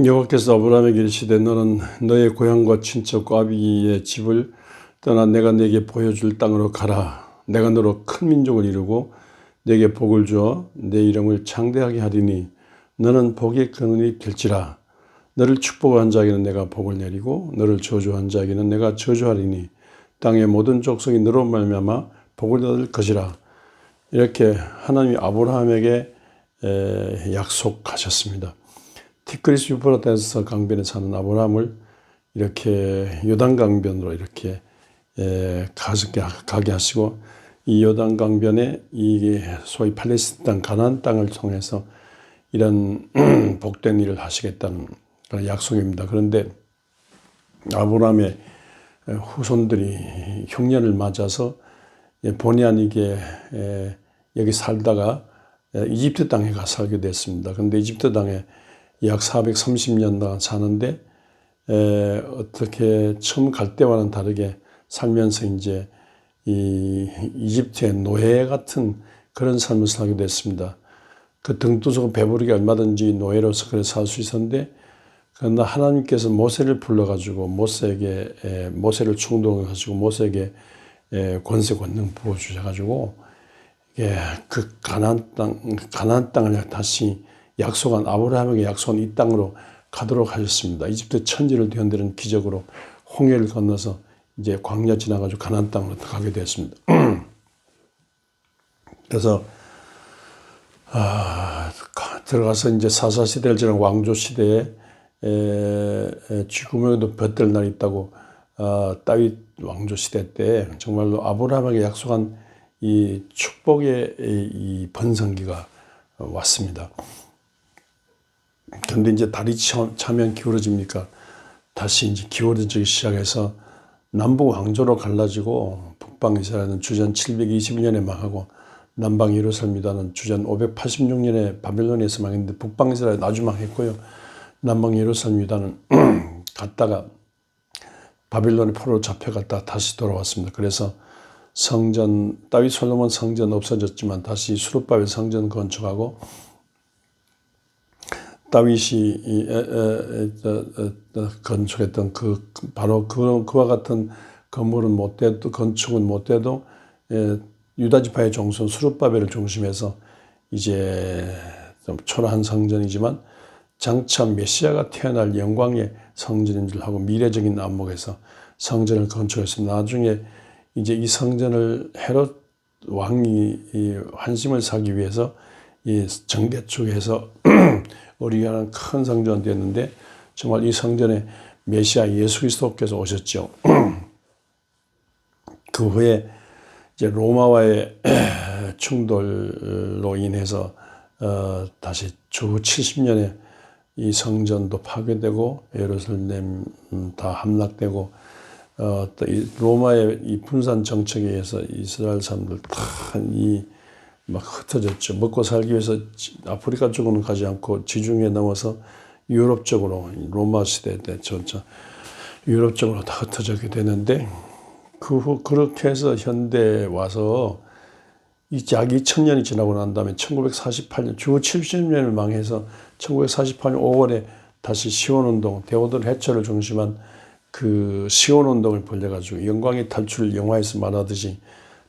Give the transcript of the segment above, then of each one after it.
여호와께서 아브라함에게 이르시되 너는 너의 고향과 친척 아비의 집을 떠나 내가 네게 보여줄 땅으로 가라. 내가 너로 큰 민족을 이루고 네게 복을 주어 내 이름을 창대하게 하리니 너는 복의 근원이 될지라. 너를 축복한 자에게는 내가 복을 내리고 너를 저주한 자에게는 내가 저주하리니 땅의 모든 족속이 너로 말미암아 복을 얻을 것이라. 이렇게 하나님이 아브라함에게 약속하셨습니다. 티그리스 유프라테스 강변에 사는 아브라함을 이렇게 요단 강변으로 이렇게 가게 하시고, 이 요단 강변에 이 소위 팔레스타인 땅 가나안 땅을 통해서 이런 복된 일을 하시겠다는 그런 약속입니다. 그런데 아브라함의 후손들이 흉년을 맞아서 본의 아니게 여기 살다가 이집트 땅에 가 살게 됐습니다. 그런데 이집트 땅에 약 430년 동안 사는데 어떻게 처음 갈 때와는 다르게 살면서 이제 이 이집트의 노예 같은 그런 삶을 살게 됐습니다. 그 등두르고 배부르게 얼마든지 노예로서 그래 살 수 있었는데, 그러나 하나님께서 모세를 불러가지고 모세를 충동해가지고 모세에게 권세 권능 부어주셔가지고 그 가나안 땅을 다시 약속한 아브라함에게 약속한 이 땅으로 가도록 하셨습니다. 이집트 천지를 뒤흔드는 기적으로 홍해를 건너서 이제 광야 지나가지고 가나안 땅으로 가게 되었습니다. 그래서 들어가서 이제 사사시대를 지난 왕조시대에 죽음에도 볕들 날이 있다고, 다윗 왕조시대 때 정말로 아브라함에게 약속한 이 축복의 이 번성기가 왔습니다. 그런데 이제 달이 차면 기울어집니까? 다시 이제 기울어지기 시작해서 남북 왕조로 갈라지고, 북방 이스라엘은 주전 721년에 망하고 남방 예루살렘 유다는 주전 586년에 바벨론에서 망했는데 북방 이스라엘 아주 망했고요. 남방 예루살렘 유다는 갔다가 바벨론의 포로로 잡혀갔다 다시 돌아왔습니다. 그래서 성전, 다윗 솔로몬 성전 없어졌지만 다시 수룹바벨 성전 건축하고, 다윗이 건축했던 바로 그와 같은 건물은 못 돼도, 건축은 못 돼도 유다 지파의 종손 수룹바벨을 중심해서 이제 좀 초라한 성전이지만 장차 메시아가 태어날 영광의 성전인 줄 하고 미래적인 안목에서 성전을 건축해서 나중에 이제 이 성전을 헤롯 왕이 환심을 사기 위해서 이 정개축해서 우리가 큰 성전이 되었는데, 정말 이 성전에 메시아 예수 그리스도께서 오셨죠. 그 후에 이제 로마와의 충돌로 인해서 다시 주 70년에 이 성전도 파괴되고 예루살렘 다 함락되고, 또 이 로마의 이 분산 정책에 의해서 이스라엘 사람들 다 막 흩어졌죠. 먹고 살기 위해서 아프리카 쪽으로는 가지 않고 지중해 넘어서 유럽 쪽으로, 로마 시대 때 전차 유럽 쪽으로 다 흩어지게 되는데, 그 후 그렇게 해서 현대에 와서 약 2000년이 지나고 난 다음에 1948년 주 70년을 망해서 1948년 5월에 다시 시온운동, 데오들 해처를 중심한 그 시온운동을 벌여가지고 영광의 탈출 영화에서 말하듯이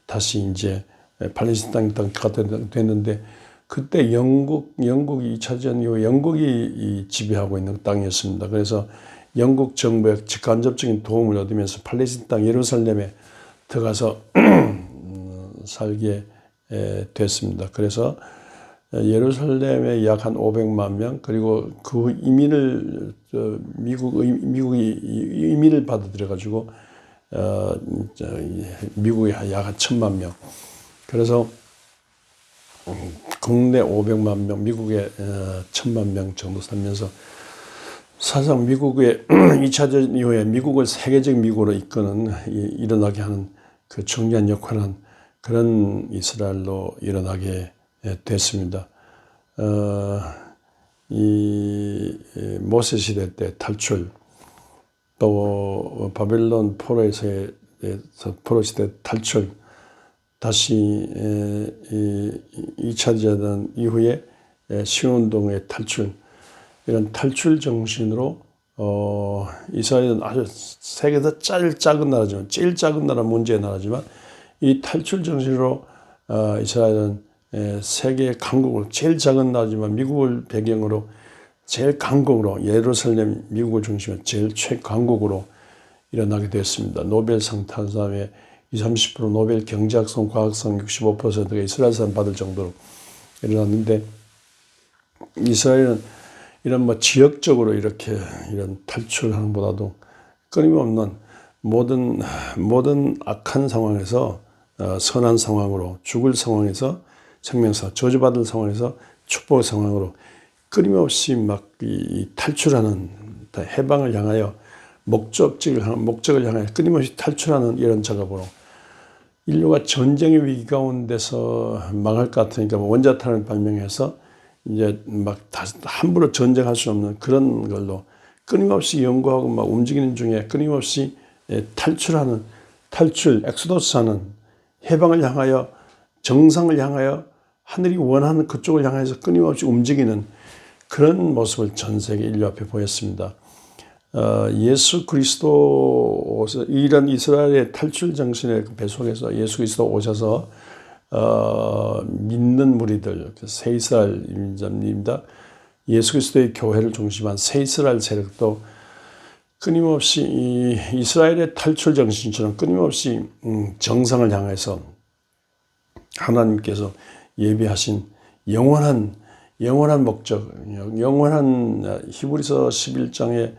다시 이제 팔레스타인 땅가 됐는데, 그때 영국이 2차전 이후에 영국이 지배하고 있는 땅이었습니다. 그래서 영국 정부의 직간접적인 도움을 얻으면서 팔레스타인 땅 예루살렘에 들어가서 살게 됐습니다. 그래서 예루살렘에 약 한 500만 명, 그리고 그 이민을 미국이 이민을 받아들여가지고 미국에 약 한 1000만 명, 그래서 국내 500만 명, 미국에 1000만 명 정도 살면서 사실상 미국의 2차전 이후에 미국을 세계적 미국으로 이끄는, 일어나게 하는 그 중요한 역할은 그런 이스라엘로 일어나게 됐습니다. 이 모세 시대 때 탈출, 또 바벨론 포로에서의 포로 시대 탈출, 다시 2차 대전 이후에 시온운동의 탈출, 이런 탈출 정신으로 이스라엘은 아주 세계에서 제일 작은 나라지만 제일 작은 나라 문제의 나라지만 이 탈출 정신으로 이스라엘은 세계 강국으로 제일 작은 나라지만 미국을 배경으로 제일 강국으로 예루살렘 미국을 중심으로 제일 최강국으로 일어나게 되었습니다. 노벨상 탄 사람의 20-30% 노벨 경제학상, 과학상 65%가 이스라엘 사람 받을 정도로 일어났는데 이스라엘은 이런 뭐 지역적으로 이렇게 이런 탈출하는 보다도 끊임없는 모든 악한 상황에서 선한 상황으로 죽을 상황에서 생명사 저주받을 상황에서 축복 상황으로 끊임없이 막 이 탈출하는 해방을 향하여 목적을 향하여 끊임없이 탈출하는 이런 작업으로 인류가 전쟁의 위기 가운데서 망할 것 같으니까 원자탄을 발명해서 이제 막 함부로 전쟁할 수 없는 그런 걸로 끊임없이 연구하고 막 움직이는 중에 끊임없이 엑소더스하는 해방을 향하여 정상을 향하여 하늘이 원하는 그쪽을 향해서 끊임없이 움직이는 그런 모습을 전 세계 인류 앞에 보였습니다. 예수 그리스도 이런 이스라엘의 탈출 정신의 배속에서 예수 그리스도 오셔서 믿는 무리들 새 이스라엘 민족입니다. 예수 그리스도의 교회를 중심한 새 이스라엘 세력도 끊임없이 이 이스라엘의 탈출 정신처럼 끊임없이 정상을 향해서 하나님께서 예비하신 영원한 목적, 영원한 히브리서 11장에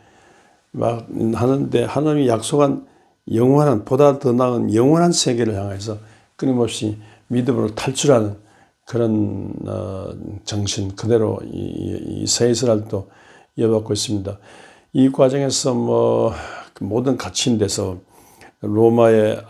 막 하는데 하나님이 약속한 영원한 보다 더 나은 영원한 세계를 향해서 끊임없이 믿음으로 탈출하는 그런 정신 그대로 이 새 이스라엘도 이어받고 있습니다. 이 과정에서 뭐 모든 갇힌 데서 로마의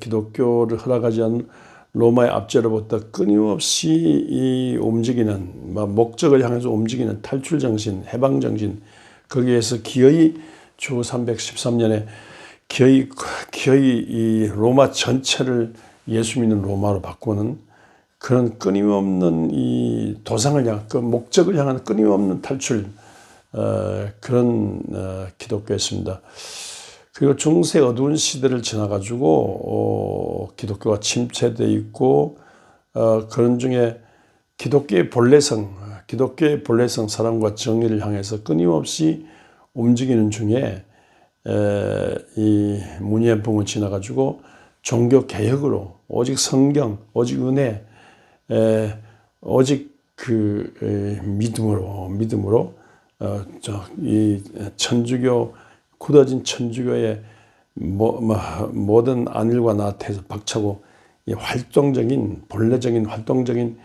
기독교를 허락하지 않은 로마의 압제로부터 끊임없이 이 움직이는 목적을 향해서 움직이는 탈출 정신, 해방 정신 거기에서 기어이 주 313년에 기어이 이 로마 전체를 예수 믿는 로마로 바꾸는 그런 끊임없는 이 도상을 향한 그 목적을 향한 끊임없는 탈출 그런 기독교였습니다. 그리고 중세 어두운 시대를 지나가지고 기독교가 침체되어 있고 그런 중에 기독교의 본래성 사랑과 정의를 향해서 끊임없이 움직이는 중에 이 문예풍을 지나가지고 종교 개혁으로 오직 성경, 오직 은혜, 오직 그 믿음으로 이 천주교 굳어진 천주교의 모든 안일과 나태에서 박차고 이 본래적인 활동적인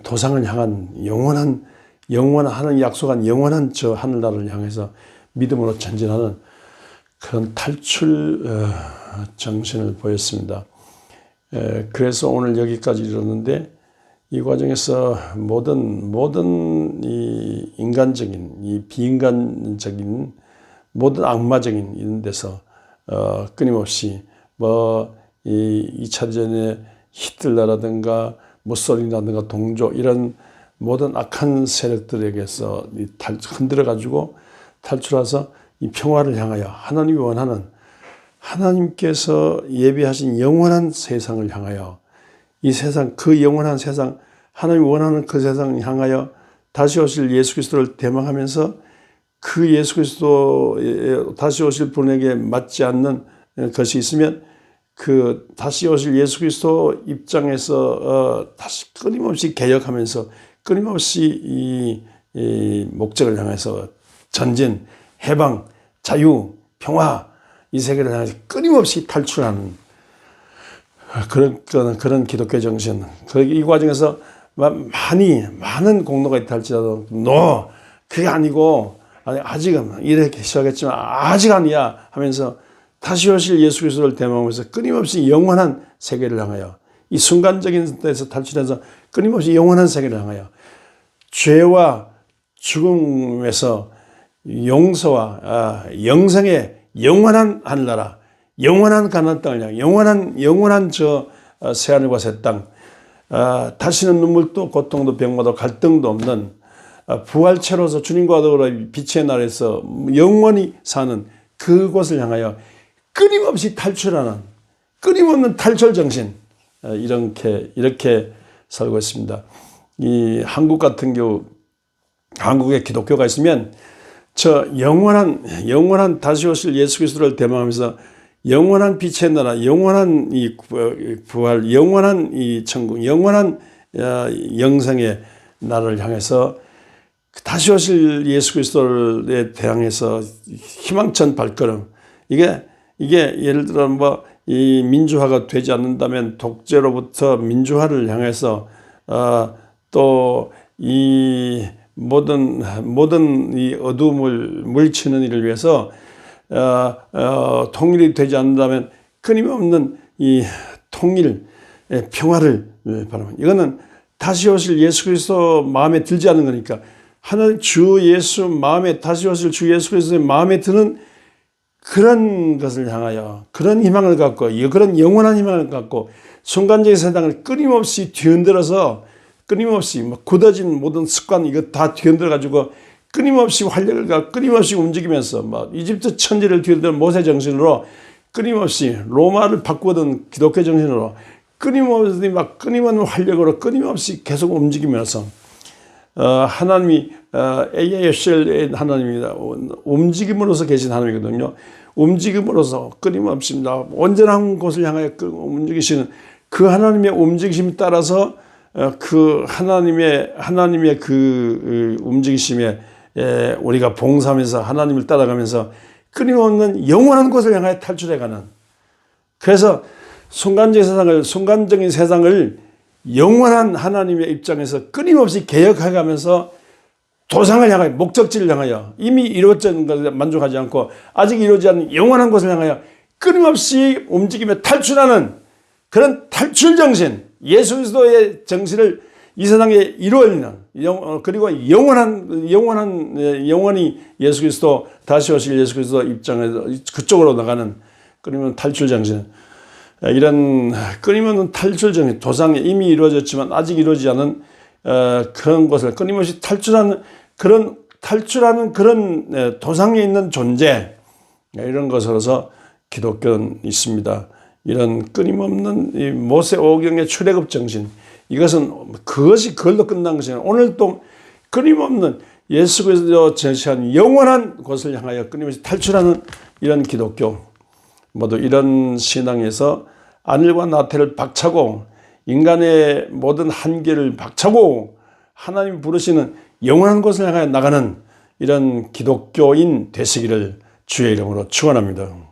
도상을 향한 영원한 하나님 약속한 영원한 저 하늘나라를 향해서 믿음으로 전진하는 그런 탈출 정신을 보였습니다. 그래서 오늘 여기까지 이르렀는데 이 과정에서 모든 이 인간적인 이 비인간적인 모든 악마적인 이런 데서 끊임없이 이 2차 대전에 히틀러라든가 무솔리니라든가 동조 이런 모든 악한 세력들에게서 흔들어가지고 탈출해서 이 평화를 향하여 하나님이 원하는 하나님께서 예비하신 영원한 세상을 향하여 이 세상 그 영원한 세상 하나님이 원하는 그 세상을 향하여 다시 오실 예수 그리스도를 대망하면서 그 예수 그리스도 다시 오실 분에게 맞지 않는 것이 있으면 그 다시 오실 예수 그리스도 입장에서 다시 끊임없이 개혁하면서 끊임없이 이 목적을 향해서 전진, 해방, 자유, 평화 이 세계를 향해서 끊임없이 탈출하는 그런 기독교 정신. 이 과정에서 많은 공로가 있다 할지라도 그게 아니고 아직은 이렇게 시작했지만 아직 아니야 하면서 다시 오실 예수 그리스도를 대망하면서 끊임없이 영원한 세계를 향하여 이 순간적인 데서 탈출해서 끊임없이 영원한 세계를 향하여 죄와 죽음에서 용서와 영생의 영원한 하늘나라, 영원한 가나안 땅을 향해 영원한 저 새하늘과 새 땅, 다시는 눈물도 고통도 병마도 갈등도 없는 부활체로서 주님과 더불어 빛의 나라에서 영원히 사는 그곳을 향하여 끊임없이 탈출하는 끊임없는 탈출 정신, 이렇게 살고 있습니다. 이 한국 같은 경우 한국에 기독교가 있으면 저 영원한 다시 오실 예수 그리스도를 대망하면서 영원한 빛의 나라, 영원한 이 부활, 영원한 이 천국, 영원한 영생의 나라를 향해서 다시 오실 예수 그리스도를 대항해서 희망찬 발걸음. 이게 예를 들어 이 민주화가 되지 않는다면 독재로부터 민주화를 향해서 또 이 모든 이 어둠을 물리치는 일을 위해서 통일이 되지 않는다면 끊임없는 이 통일, 평화를 바라봅니다. 이거는 다시 오실 예수 그리스도 마음에 들지 않는 거니까 하나님 주 예수 마음에 다시 오실 주 예수 그리스도의 마음에 드는 그런 것을 향하여 그런 희망을 갖고 그런 영원한 희망을 갖고 순간적인 세상을 끊임없이 뒤흔들어서 끊임없이 굳어진 모든 습관 이거 다 뒤흔들어 가지고 끊임없이 활력을 갖고 끊임없이 움직이면서 이집트 천지를 뒤흔드는 모세 정신으로 끊임없이 로마를 바꾸던 기독교 정신으로 끊임없는 활력으로 끊임없이 계속 움직이면서 하나님이 AASL의 하나님입니다. 움직임으로서 계신 하나님이거든요. 움직임으로서 끊임없이 온전한 곳을 향하여 움직이시는 그 하나님의 움직이심에 따라서 그 하나님의 그 움직이심에 우리가 봉사하면서 하나님을 따라가면서 끊임없는 영원한 곳을 향하여 탈출해가는, 그래서 순간적인 세상을 영원한 하나님의 입장에서 끊임없이 개혁해가면서 도상을 향하여 목적지를 향하여 이미 이루어진 것에 만족하지 않고 아직 이루어지지 않은 영원한 곳을 향하여 끊임없이 움직이며 탈출하는 그런 탈출 정신, 예수 그리스도의 정신을 이 세상에 이루어내는 그리고 영원히 예수 그리스도 다시 오실 예수 그리스도 입장에서 그쪽으로 나가는 끊임없는 탈출 정신, 이런 끊임없는 탈출 정신, 도상에 이미 이루어졌지만 아직 이루어지지 않은 그런 것을 끊임없이 탈출하는 그런 도상에 있는 존재, 이런 것으로서 기독교는 있습니다. 이런 끊임없는 이 모세 오경의 출애굽 정신, 그것이 그걸로 끝난 것이 아니라 오늘 또 끊임없는 예수 그리스도 제시한 영원한 곳을 향하여 끊임없이 탈출하는 이런 기독교, 모두 이런 신앙에서 안일과 나태를 박차고 인간의 모든 한계를 박차고 하나님 부르시는 영원한 곳을 향하여 나가는 이런 기독교인 되시기를 주의 이름으로 축원합니다.